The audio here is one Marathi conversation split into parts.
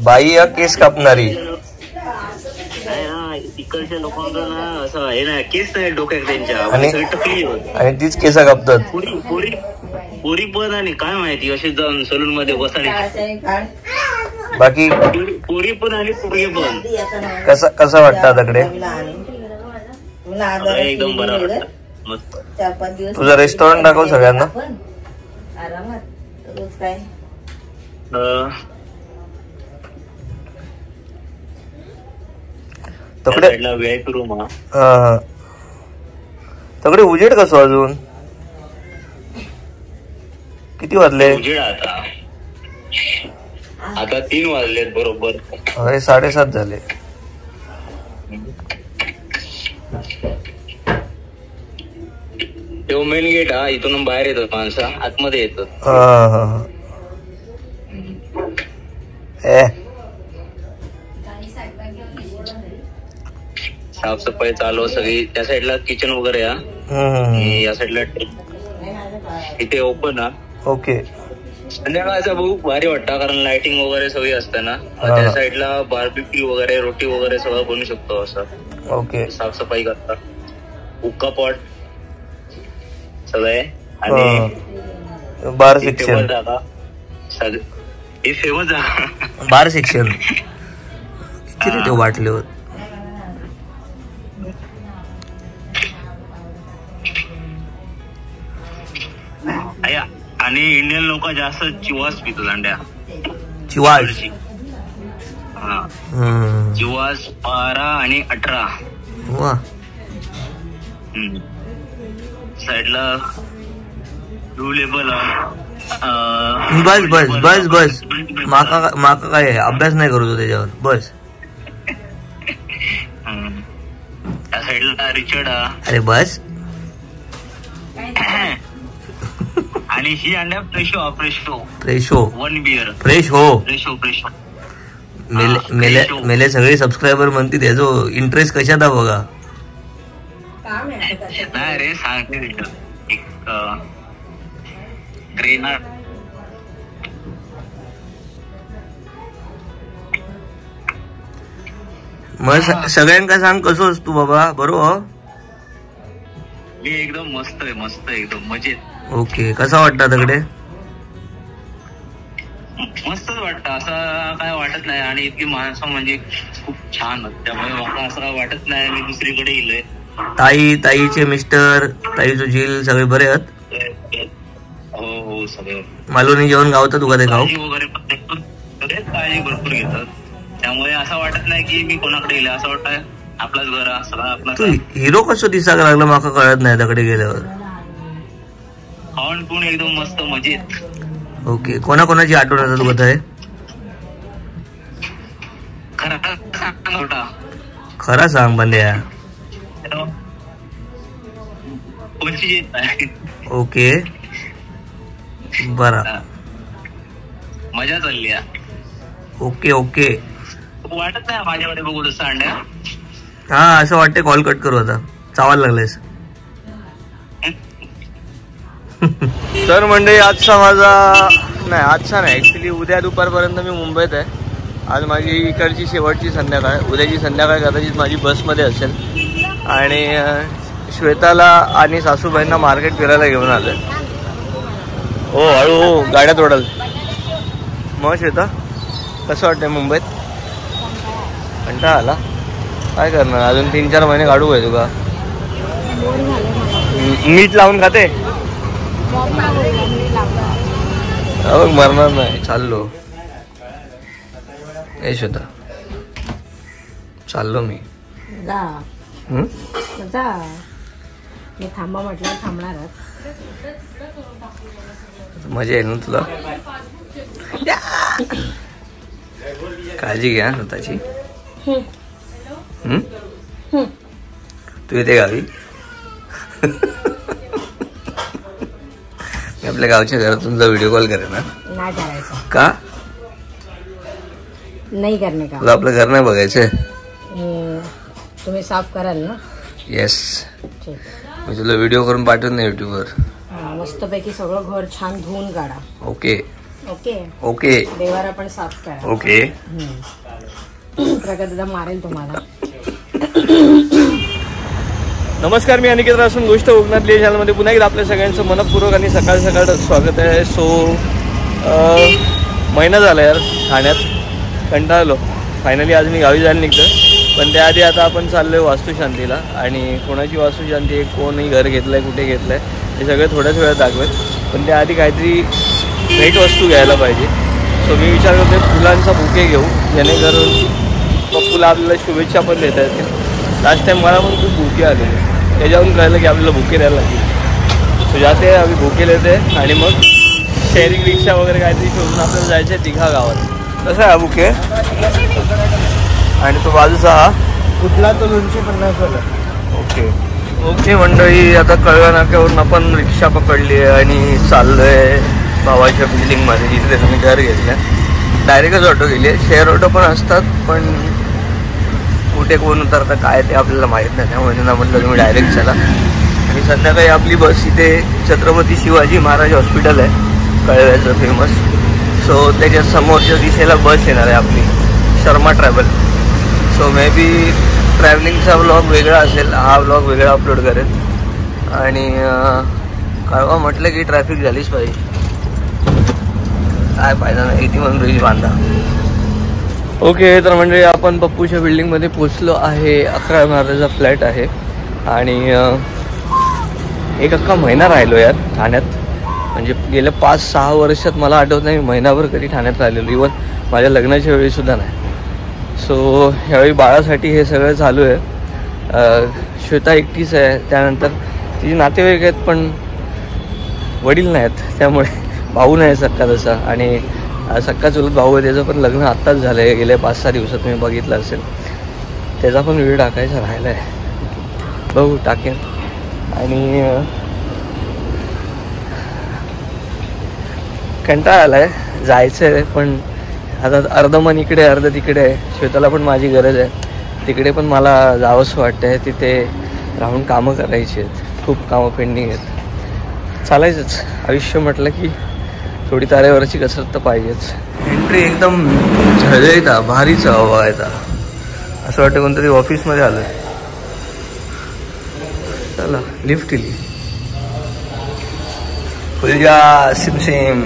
बाई या केस कापणारी तिकडच्या लोकांना ना असं हे ना केस नाही डोक्यात त्यांच्या आणि तीच केस कापतात. पोरी पण आणि काय माहिती असे जाऊन सलून मध्ये बसायला. बाकी पोरी पण आणि पोरी पण कसं वाटतं आताकडे? एकदम बरं वाटतं. तुझं रेस्टॉरंट दाखव सगळ्यांना. तकडे VIP रूम. तकडे उजेड कसं अजून? किती वाजले? उजेड आता 3 वाजलेत बरोबर. अरे 7:30 झाले. तो मेन गेट हा, इथून बाहेर येतात माणसं, आतमध्ये येतात. साफसफाई चालू सगळी. त्या साईडला किचन वगैरे हा, या साईडला इथे ओपन हा. ओके. संध्याकाळचा भाऊ भारी वाटतं कारण लाइटिंग वगैरे सगळी असतं ना. त्या साईडला बार्बिक्यू वगैरे रोटी वगैरे सगळं बनवू शकतो असं. ओके. साफसफाई करतात. हुक्का पॉट सगळे आणि बार सेक्शन. हे फेमस बार सेक्शन किती रे ते वाटले होत. आणि इंडियन लोक जास्त चिवास पितो दांड्या. चिवास चिवास 12 आणि 18. वा. साईडला ब्लू लेबल. बस बस बस बस माका काय अभ्यास नाही करू त्याच्यावर बस. त्या साईडला रिचर्ड. अरे बस. आणि ही अंड्या फ्रेशो फ्रेशो 1 बिअर फ्रेशो. मेले सगळे सबस्क्रायबर म्हणते त्याचो इंटरेस्ट कशात बघा. नाही रे सांगते एक ट्रेनर. मग सगळ्यांका सांग कसं असतो बाबा. बरोबर. मी एकदम मस्त आहे. मस्त एकदम मजेत. ओके. कसा वाटतं तिकडे? मस्तच वाटतं. असं काय वाटत नाही आणि इतकी माणसं म्हणजे खूप छान. त्यामुळे मला असं वाटत नाही मी दुसरीकडे गेलोय. ताईचे मिस्टर ताईचो झील सगळे बरे आहेत? हो सगळे. मालवणी जेवण गावतं तुका ते खाऊ वगैरे काळजी भरपूर घेतात. त्यामुळे असं वाटत नाही की मी कोणाकडे गेले. असं वाटतं आपलाच घर सगळं आपला. तू हिरो कसं दिसाक लागलं माका कळत नाही तिकडे गेल्यावर. खाऊन पिऊन एकदम मस्त मजेत. ओके. कोणाकोणाची आठवण येतात तुका आहे? खरा सांग बंड्या. ओके. बरा. मजा चालली. Okay okay. वाटत नाही माझ्याकडे बघू तसं अंड्या. हा असं वाटतंय कॉल कट करू आता. चावायला लागलायस. तर मंडळी आजचा नाही ऍक्च्युली उद्या दुपारपर्यंत मी मुंबईत आहे. आज माझी इकडची शेवटची संध्याकाळ. उद्याची संध्याकाळ कदाचित माझी बसमध्ये असेल. आणि श्वेताला आणि सासूबाईंना मार्केट फिरायला घेऊन आलोय. हो हळू गाड्या तोडाल. मग श्वेता कसं वाटतंय मुंबईत? कंटाळा आला. काय करणार अजून 3-4 महिने काढू आहे तुका. मीठ लावून खाते मरणार नाही. चाललो ए श्वेता चाललो मी. थांबा म्हटलं थांबणार. मजा आहे ना तुला. काळजी घ्या स्वतःची. तू येते गावी? मी आपल्या गावच्या घरातून व्हिडिओ कॉल करेन ना. नाही करायचं का? नाही करणे का? तुला आपलं घर नाही बघायचंय? तुम्ही साफ कराल ना? येस. मी तुला व्हिडिओ करून पाठवून ना युट्यूबवर. मस्तपैकी सगळं घर छान धुवून काढा. ओके. ओके ओके देवारा पण साफ करा. ओके. प्रगत दादा मारेल तुम्हाला. नमस्कार, मी अनिकेत रासून गोष्ट कोकणातली चॅनलमध्ये पुन्हा एकदा आपल्या सगळ्यांचं मनपूर्वक आणि सकाळ सकाळ स्वागत आहे. सो महिना झाला यार ठाण्यात, कंटाळलो. फायनली आज मी गावी जायला निघतो, पण त्याआधी आता आपण चाललो आहे वास्तुशांतीला. आणि कोणाची वास्तुशांती आहे, कोणी घर घेतलं आहे, कुठे घेतलं आहे, हे सगळं थोड्याच वेळात दाखवेल. पण त्याआधी काहीतरी भेटवस्तू घ्यायला पाहिजे. सो मी विचार करतो फुलांचा बुके घेऊ, जेणेकरून पप्पूला आपल्याला शुभेच्छा पण देता येतील. लास्ट टाइम मला पण खूप बुके आले, त्याच्यावरून कळलं की आपल्याला बुके द्यायला लागतील. सो जाते आम्ही बुके देते आणि मग शेअरिंग रिक्षा वगैरे काहीतरी शोधून आपल्याला जायचं आहे तिघा गावात. कसा आहे हा बुके? आणि तो बाजूचा हा कुठला? तो 250 वाला. ओके ओके मंडळी, आता कळवा नाक्यावरून आपण रिक्षा पकडली आहे आणि चाललो आहे भावाच्या बिल्डिंगमध्ये, जिथे त्याचं मी घर घेतलं आहे. डायरेक्टच ऑटो गेली आहे. शेअर ऑटो पण असतात, पण कुठे कोण उतरतं काय ते आपल्याला माहीत नाही, त्यामुळे त्यांना म्हटलं तुम्ही डायरेक्ट चला. आणि संध्याकाळी आपली बस इथे छत्रपती शिवाजी महाराज हॉस्पिटल आहे कळव्याचं फेमस. सो त्याच्या समोरच्या दिशेला बस येणार आहे आपली, Sharma travel. So maybe ट्रॅव्हलिंगचा व्लॉग वेगळा असेल, हा व्लॉग वेगळा अपलोड करेल. आणि कळवा म्हटलं की ट्रॅफिक झालीच पाहिजे, काय फायदा नाही इथे म्हणून ब्रिज बांधा. ओके, तर म्हणजे आपण पप्पूच्या बिल्डिंगमध्ये पोचलो आहे. 11 माळ्याचा फ्लॅट आहे आणि एक अख्खा महिना राहिलो यार ठाण्यात. म्हणजे गेल्या 5-6 वर्षात मला आठवत नाही महिनाभर कधी ठाण्यात राहिलेलो, इवन माझ्या लग्नाच्या वेळीसुद्धा नाही. सो ह्यावेळी बाळासाठी हे सगळं चालू आहे. श्वेता एकटीच आहे, त्यानंतर तिचे नातेवाईक आहेत पण वडील नाहीत, त्यामुळे भाऊ नाही सक्का तसा. आणि सक्का चुलत भाऊ आहे, त्याचं पण लग्न आत्ताच झालं आहे गेल्या 5-6 दिवसात, तुम्ही बघितलं असेल. त्याचा पण व्हिडिओ टाकायचा राहिला आहे, बघू टाकेन. आणि कंटाळा आला आहे, जायचं आहे, पण आता अर्ध मन इकडे अर्ध तिकडे आहे. श्वेताला पण माझी गरज आहे, तिकडे पण मला जावंसं वाटतं आहे. तिथे राहून कामं करायची आहेत, खूप कामं पेंडिंग आहेत. चालायचंच, आयुष्य म्हटलं की थोडी तारेवरची कसरत तर पाहिजेच. एंट्री एकदम झळझळीता भारीचा हवा येता, असं वाटतं कोणतरी ऑफिसमध्ये आलं. चला लिफ्ट इली फुलजा सिम सिम.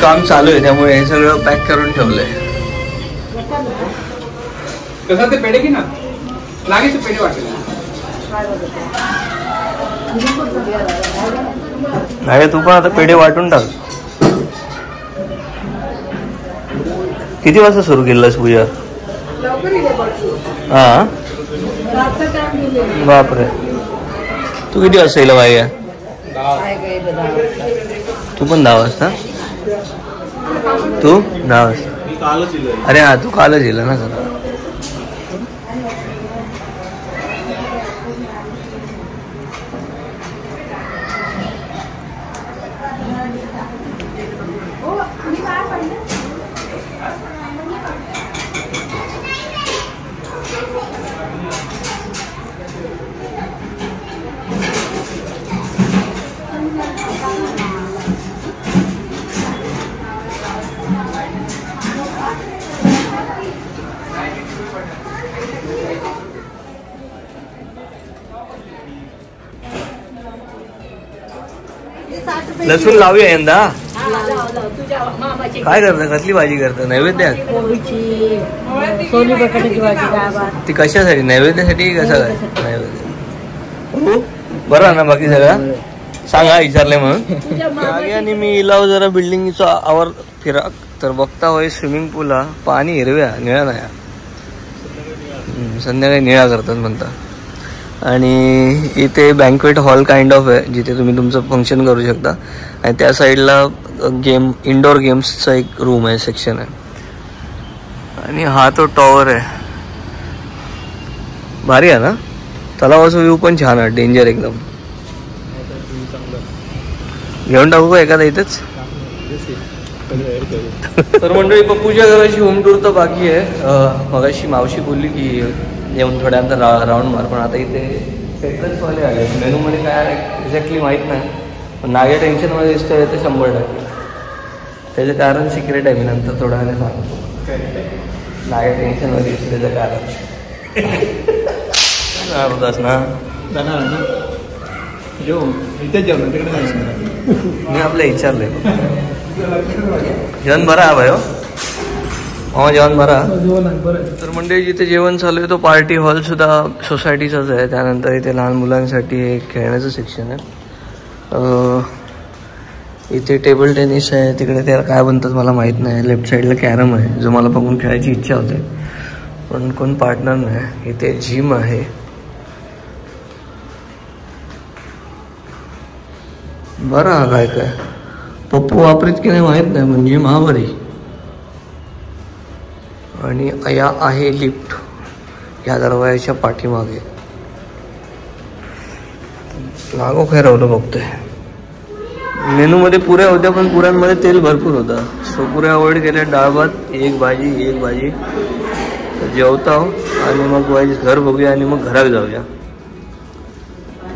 काम चालू आहे त्यामुळे हे सगळं पॅक करून ठेवलंय. कसं ते पेढे की ना लागेल, ते पेढे वाटेल नाही. तू पण आता पेढे वाटून टाक. किती वाजता सुरू केलंस पूजा? हा बापरे, तू किती वाजता येईल बाई? तू पण 10 वाजता? तू 10 वाजता? अरे हा, तू कालच येईल ना सर. लसूण लावूया यंदा. काय करतं, कसली भाजी करतं? नैवेद्यात सोली बटाट्याची भाजी. ती कशासाठी? नैवेद्यासाठी कसा काय नैवेद्य? बरं ना बाकी सगळं सांगा विचारले म्हणून. आणि मी इलाव जरा बिल्डिंगचा आवर फिरा तर बघता होय स्विमिंग पूल हा पाणी हिरव्या निळा नाही, संध्याकाळी निळा करतात म्हणता. आणि इथे बँक्वेट हॉल काइंड ऑफ आहे जिथे तुम्ही तुमचं फंक्शन करू शकता. आणि त्या साईडला इंडोर गेम्सचा एक रूम आहे, सेक्शन आहे. आणि हा तो टॉवर आहे, भारी आहे ना. तलावाचा व्ह्यू पण छान आहे, डेंजर एकदम. घेऊन टाकू का एखादा इथेच? तर मंडळी पप्पूच्या घराची होम टूर तर बाकी आहे. मगाशी मावशी बोलली की येऊन थोड्यांदा राऊंड मार, पण आता इथे वाले आले मेनूमध्ये काय एक्झॅक्टली माहीत नाही, पण नागे टेन्शनमध्ये दिसतोय ते 100%. त्याचं कारण सिक्रेट आहे, मी नंतर थोड्या वेळाने सांगतो. नागे टेन्शनमध्ये दिसतं त्याचं कारण होतास ना. मी आपल्या विचारलंय जेवण बरं आहे भाई हो. जेवण बरं. तर म्हणजे जिथे जेवण चालू आहे तो पार्टी हॉल सुद्धा सोसायटीचाच आहे. त्यानंतर इथे लहान मुलांसाठी एक खेळण्याचं सेक्शन आहे. इथे टेबल टेनिस आहे. तिकडे त्याला काय म्हणतात मला माहीत नाही. लेफ्ट साईडला कॅरम आहे जो मला बघून खेळायची इच्छा होते पण कोण पार्टनर नाही. इथे जिम आहे. बरं काय काय पप्पू वापरीत की नाही माहीत नाही, म्हणजे महाबरी. आणि या आहे लिफ्ट या दरवाजाच्या पाठीमागे. लागो खैरवलं बघतोय. मेनूमध्ये पुऱ्या होत्या पण पुऱ्यांमध्ये तेल भरपूर होता, सो पुऱ्या अवॉइड केल्या. डाळ भात, एक भाजी जेवता आणि मग घर बघूया आणि मग घरात जाऊया.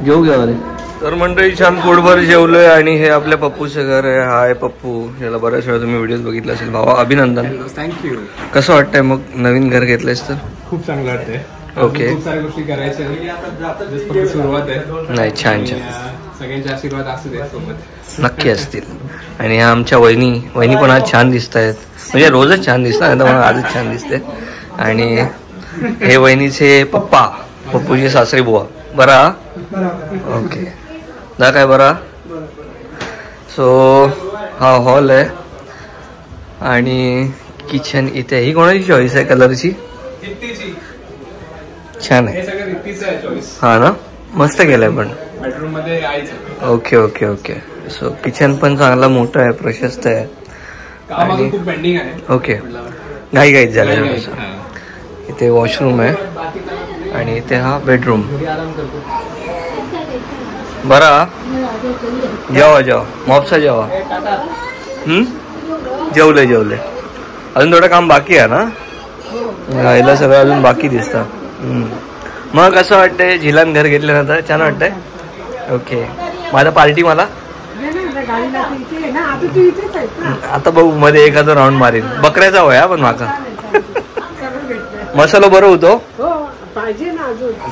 घेऊ घ्या रे. तर मंडळी छान पोटभर जेवलोय आणि हे आपल्या पप्पूचं घर आहे. हा आहे पप्पू, याला बऱ्याच वेळा तुम्ही व्हिडिओज बघितला असेल. भावा अभिनंदन. थँक्यू. कसं वाटतंय मग नवीन घर घेतलंयस तर? खूप चांगलं वाटतंय. ओके. खूप साऱ्या गोष्टी करायच्या, फक्त सुरुवात आहे. नाही छान सगळ्यांचे आशीर्वाद असू दे सोबत. नक्की असतील. आणि ह्या आमच्या वहिनी पण आज छान दिसत आहेत, म्हणजे रोजच छान दिसतात, मला आजच छान दिसते. आणि हे वहिनीचे पप्पा, पप्पूचे सासरे बुवा. बरा ओके दा काय बरा. सो हा हॉल आहे आणि किचन इथे. ही कोणाची चॉईस आहे कलरची? छान आहे. हा ना, मस्त केलंय पण बेडरूम मध्ये आईचं. Okay okay okay. So kitchen पण चांगला मोठं आहे, प्रशस्त आहे. आणि खूप पेंडिंग आहे. ओके, घाईत झालं. इथे वॉशरूम आहे आणि इथे हा बेडरूम. बरा जेवा मॉपसा जेवा. जेवले अजून थोडं काम बाकी आहे ना. याला सगळं अजून बाकी दिसतं. मग कसं वाटतंय झिलान घर घेतल्यानंतर? छान वाटतंय. ओके. माझा पार्टी मला आता बघू मध्ये एखादं राऊंड मारीन. बकऱ्याचा वया पण माका मसाला बरं होतो.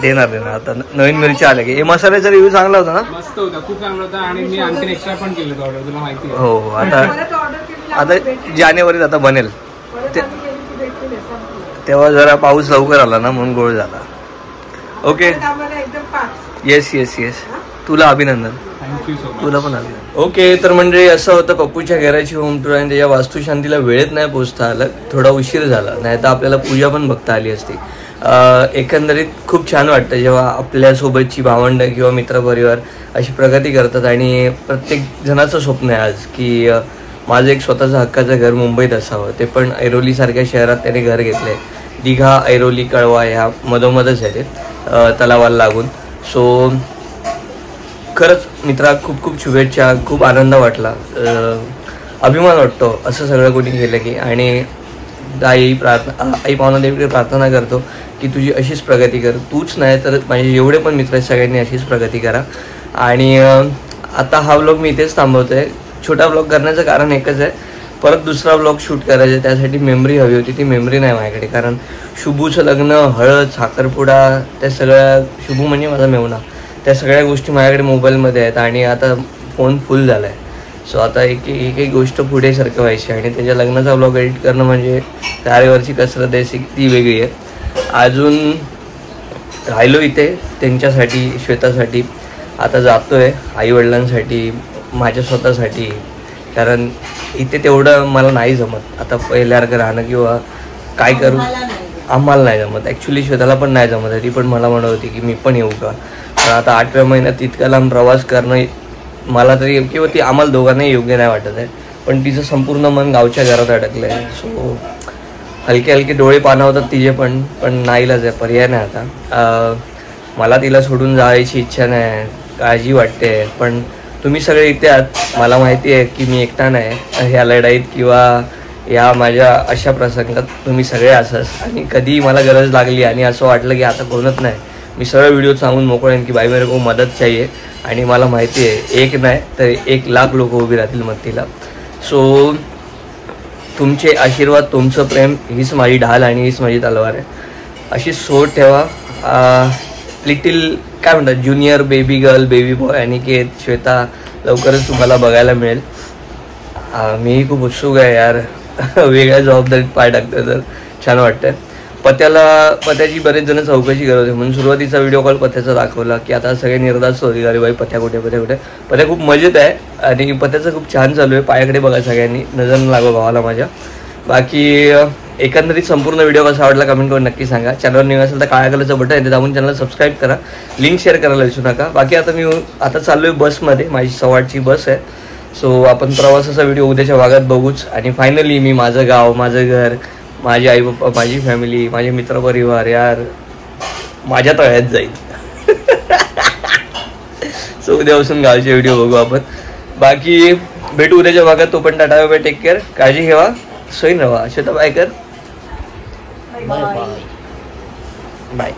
देणार आता नवीन मिरची आल्या की. हे मसाल्याचा रिव्ह्यू चांगला होता ना? मस्त होता, खूप चांगला होता. आणि मी आणखी एक्स्ट्रा पण केलं ऑर्डर, तुला माहिती आहे. हो आता जानेवारीत आता बनेल तेव्हा जरा पाऊस लवकर आला ना म्हणून गोळ झाला. ओके. येस तुला अभिनंदन. तुला पण अभिनंदन. ओके. तर म्हणजे असं होतं पप्पूच्या घराची होम टूर आणि त्याच्या वास्तुशांतीला वेळेत नाही पोचता आलं, थोडा उशीर झाला, नाही तर आपल्याला पूजा पण बघता आली असती. एकंदरीत खूप छान वाटतं जेव्हा आपल्यासोबतची भावंड किंवा मित्रपरिवार अशी प्रगती करतात. आणि प्रत्येक जणाचं स्वप्न आहे आज की माझं एक स्वतःचं हक्काचं घर मुंबईत असावं, ते पण ऐरोलीसारख्या शहरात त्याने घर घेतलं आहे. दिघा, ऐरोली, कळवा ह्या मधोमधच आहे ते तलावाला लागून. सो खरंच मित्रा खूप खूप शुभेच्छा. खूप आनंद वाटला, अभिमान वाटतो असं सगळं कोणी केलं की. आणि आई पावनादेवीकडे प्रार्थना करतो की तुझी अशीच प्रगती कर. तूच नाही तर माझे जेवढे पण मित्र आहेत सगळ्यांनी अशीच प्रगती करा. आणि आता हा व्लॉग मी इथेच थांबवतोय. छोटा व्लॉग करण्याचं कारण एकच आहे, परत दुसरा व्लॉग शूट करायचा आहे. त्यासाठी मेमरी हवी होती, ती मेमरी नाही माझ्याकडे. कारण शुभूचं लग्न, हळद, साखरपुडा, त्या सगळ्या, शुभू म्हणजे माझा मेवना, त्या सगळ्या गोष्टी माझ्याकडे मोबाईलमध्ये आहेत. आणि आता फोन फुल झाला आहे. सो आता एक गोष्ट पुढे सरकवायची आणि त्याच्या लग्नाचा व्लॉग एडिट करणं म्हणजे तारेवरची कसरत आहे, ती वेगळी आहे. अजून राहिलो इथे त्यांच्यासाठी, श्वेतासाठी. आता जातोय आईवडिलांसाठी, माझ्या स्वतःसाठी. कारण इथे तेवढं मला नाही जमत आता पहिल्यासारखं राहणं किंवा काय करू, आम्हाला नाही जमत. ॲक्च्युली श्वेताला पण नाही जमत आहे. ती पण मला म्हणत होती की मी पण येऊ का. पण आता 8व्या महिन्यात इतका लांब प्रवास करणं मला तरी किंवा ती आम्हाला दोघांनाही योग्य नाही वाटत आहे. पण तिचं संपूर्ण मन गावच्या घरात अडकलं आहे. सो हलके हलके डोळे पाणावतात तिचे पण नाईलाज आहे, पर्याय नाही आता. मला तिला सोडून जायची इच्छा नाही, काळजी वाटते. पण तुम्ही सगळे इथे आहात, मला माहिती आहे की मी एकटा नाही ह्या लढाईत किंवा या माझ्या अशा प्रसंगात. तुम्ही सगळे असंच. आणि कधी मला गरज लागली आणि असं वाटलं की आता कोणच नाही, मी सरळ व्हिडिओ सांगून मोकळेन की भाई मेरे को मदत चाहिए आणि मला माहिती आहे एक नाही तर 1,00,000 लोक उभी राहतील मदतीला. सो तुमचे आशीर्वाद, तुमचं प्रेम हीच माझी ढाल आणि हीच माझी तलवार आहे. अशी सोड ठेवा. लिटिल काय म्हणतात junior baby girl, baby boy Aniket, Shweta लवकरच तुम्हाला बघायला मिळेल. मीही खूप उत्सुक आहे यार. वेगळ्या जबाबदारीत पाय टाकतं तर छान वाटतं. पत्याची बरेच जण चौकशी करत होते म्हणून सुरुवातीचा व्हिडिओ कॉल पत्याचा दाखवला की आता सगळे निर्धास्त होते अरे बाई पत्या कुठे. पत्या खूप मजेत आहे आणि पत्याचं खूप छान चालू आहे. पायाकडे बघा सगळ्यांनी, नजर लागो भावाला माझ्या. बाकी एकंदरीत संपूर्ण व्हिडिओ कसा आवडला कमेंट करून नक्की सांगा. चॅनलवर नवीन असेल तर काळ्या कलरचं बटन आहे ते दाबून चॅनलला सबस्क्राईब करा. लिंक शेअर करायला विसरू नका. बाकी आता चाललो आहे बसमध्ये, माझी 8:15ची बस आहे. सो आपण प्रवासाचा व्हिडिओ उद्याच्या भागात बघूच. आणि फायनली मी माझं गाव, माझं घर, माझे आई पप्पा, माझी फॅमिली, माझे मित्रपरिवार यार माझ्या तळ्यात जाईल. सो उद्यापासून गावचे व्हिडिओ बघू आपण. बाकी भेटू उद्याच्या भागात. तो पण टाटा बाय, टेक केअर, काळजी घ्या, सोयीन रहा. श्वेता बाय कर, बाय.